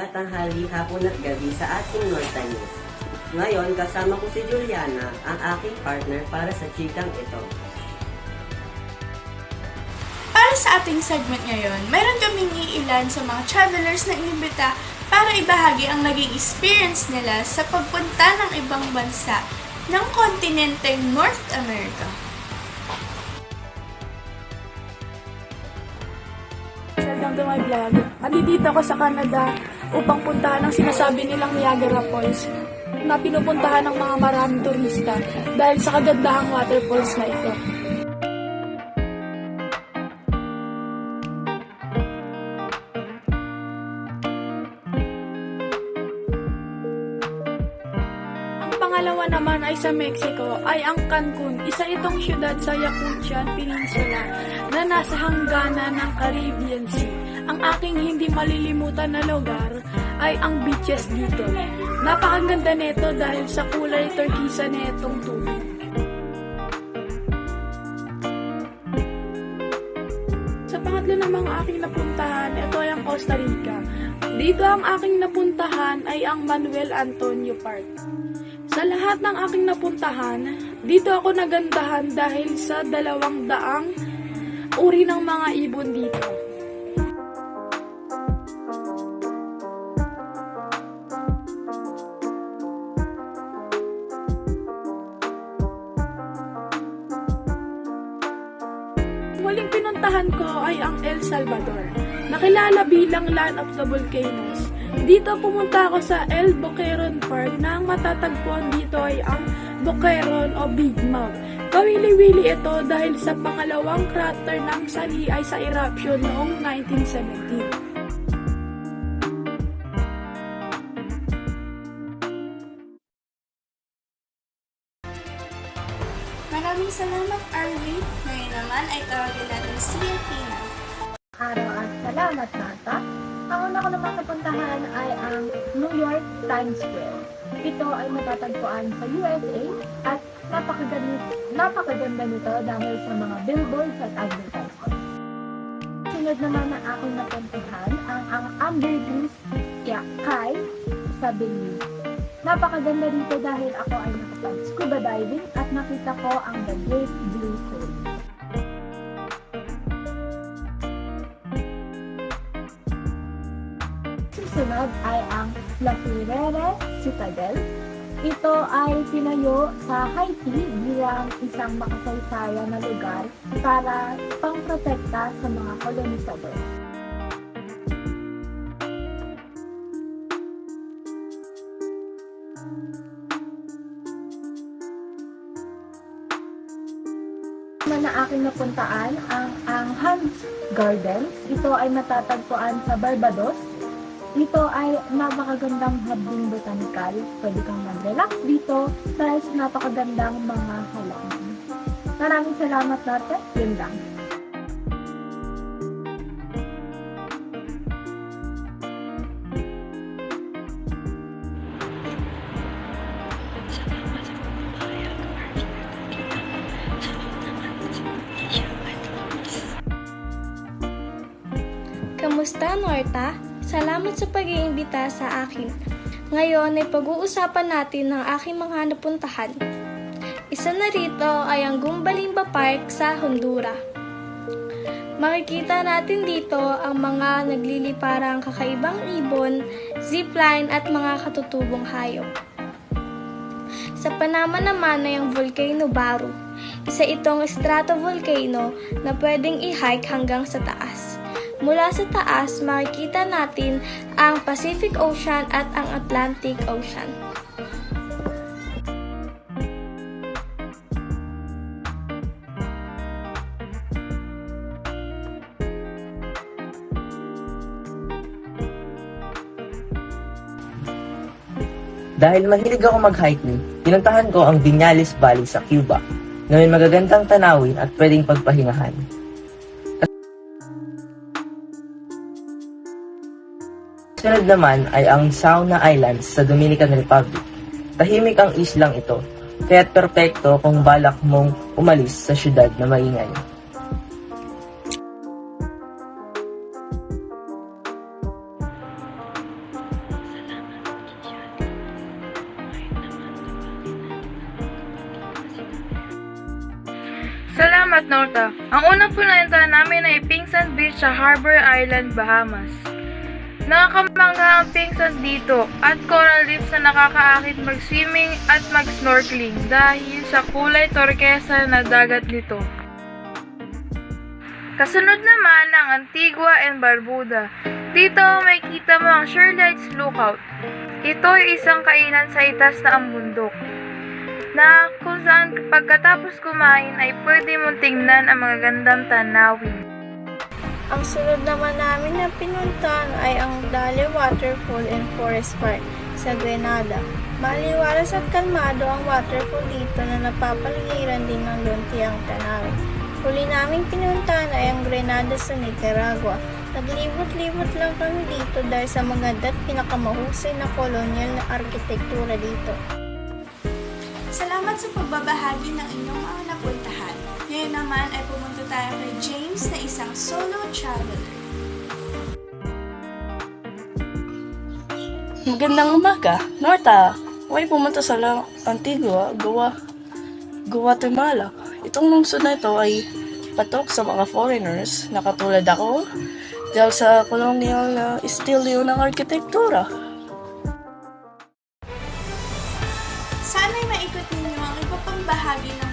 umaga, tanghali, hapon at gabi sa ating Norta News. Ngayon, kasama ko si Juliana, ang aking partner para sa chikang ito. Para sa ating segment ngayon, mayroon kaming iilan sa mga travelers na inimbita para ibahagi ang naging experience nila sa pagpunta ng ibang bansa ng kontinenteng North America. Welcome to my vlog. Andito ako sa Canada upang puntahan ang sinasabi nilang Niagara Falls na pinupuntahan ng mga maraming turista dahil sa kagandahang waterfalls na ito. Ang pangalawa naman ay sa Mexico ay ang Cancun. Isa itong syudad sa Yakutia Peninsula na nasa hangganan ng Caribbean Sea. Ang aking hindi malilimutan na lugar ay ang beaches dito. Napakaganda nito dahil sa kulay turkisa nitong tubig. Sa pangatlo namang aking napuntahan, ito ay ang Costa Rica. Dito ang aking napuntahan ay ang Manuel Antonio Park. Sa lahat ng aking napuntahan, dito ako nagandahan dahil sa 200 uri ng mga ibon dito. Muling pinuntahan ko ay ang El Salvador, nakilala bilang Land of the Volcanoes. Dito pumunta ako sa El Boqueron Park na ang matatagpuan dito ay ang Boqueron o Big Mouth. Kawili-wili ito dahil sa pangalawang crater ng sali ay sa eruption noong 1917. Maraming salamat, Arlie. Ngayon naman ay tawagin natin si Tina. Araw at salamat, Nata. Ang una ko naman napuntahan ay ang New York Times Square. Ito ay matatagpuan sa USA at napakaganda nito dahil sa mga billboards at advertisements. Sunod naman na aking napuntahan ang Ambergris Cay sa Belize. Napakaganda dito dahil ako ay nakapag-scuba diving at nakita ko ang The Great Blue Hole. Susunod ay ang La Ferrere Citadel. Ito ay tinayo sa Haiti bilang isang makasaysayan na lugar para pangprotekta sa mga kolonisador. Na aking napuntaan ang Hans Gardens. Ito ay matatagpuan sa Barbados. Ito ay napakagandang harding botanical. Pwede kang mag-relax dito dahil sa napakagandang mga halaman. Maraming salamat natin. Yun lang. Kamusta, Norta? Salamat sa pag-iimbita sa akin. Ngayon ay pag-uusapan natin ang aking mga napuntahan. Isa na rito ay ang Gumbalimba Park sa Honduras. Makikita natin dito ang mga nagliliparang kakaibang ibon, zipline at mga katutubong hayop. Sa Panama naman ay ang Volcano Baru. Isa itong stratovolcano na pwedeng i-hike hanggang sa taas. Mula sa taas, makikita natin ang Pacific Ocean at ang Atlantic Ocean. Dahil mahilig ako mag-hiking, pinuntahan ko ang Viñales Valley sa Cuba, na may magagandang tanawin at pwedeng pagpahingahan. Sunod naman ay ang Sauna Islands sa Dominican Republic. Tahimik ang islang ito, kaya't perpekto kung balak mong umalis sa syudad na maingay. Salamat, Norta. Ang unang punentahan namin ay Pink Sand Beach sa Harbor Island, Bahamas. Nakakamangha ang pink sand dito at coral reefs na nakakaakit mag-swimming at mag-snorkeling dahil sa kulay turkesa na dagat nito. Kasunod naman ang Antigua and Barbuda. Dito may kita mo ang Shirley's Lookout. Ito ay isang kainan sa itas na ang bundok, na kung saan pagkatapos kumain ay pwede mong tingnan ang mga gandang tanawin. Ang sunod naman namin na pinuntahan ay ang Dali Waterfall and Forest Park sa Grenada. Maliwalas at kalmado ang waterfall dito na napapaligiran din ng luntiang tanawin. Huli naming pinuntahan ay ang Grenada sa Nicaragua. Naglibot-libot lang kami dito dahil sa maganda at pinakamahusay na kolonyal na arkitektura dito. Salamat sa pagbabahagi ng inyong mga napuntahan. Ngayon naman ay pumunta tayo kay James na isang solo traveler. Magandang umaga, Norta. Huwag pumunta sa Antigua, Guatemala. Itong lungsod na ito ay patok sa mga foreigners na katulad ako dahil sa colonial na estilo ng arkitektura. Sana'y maikot ninyo ang iba pang bahagi ng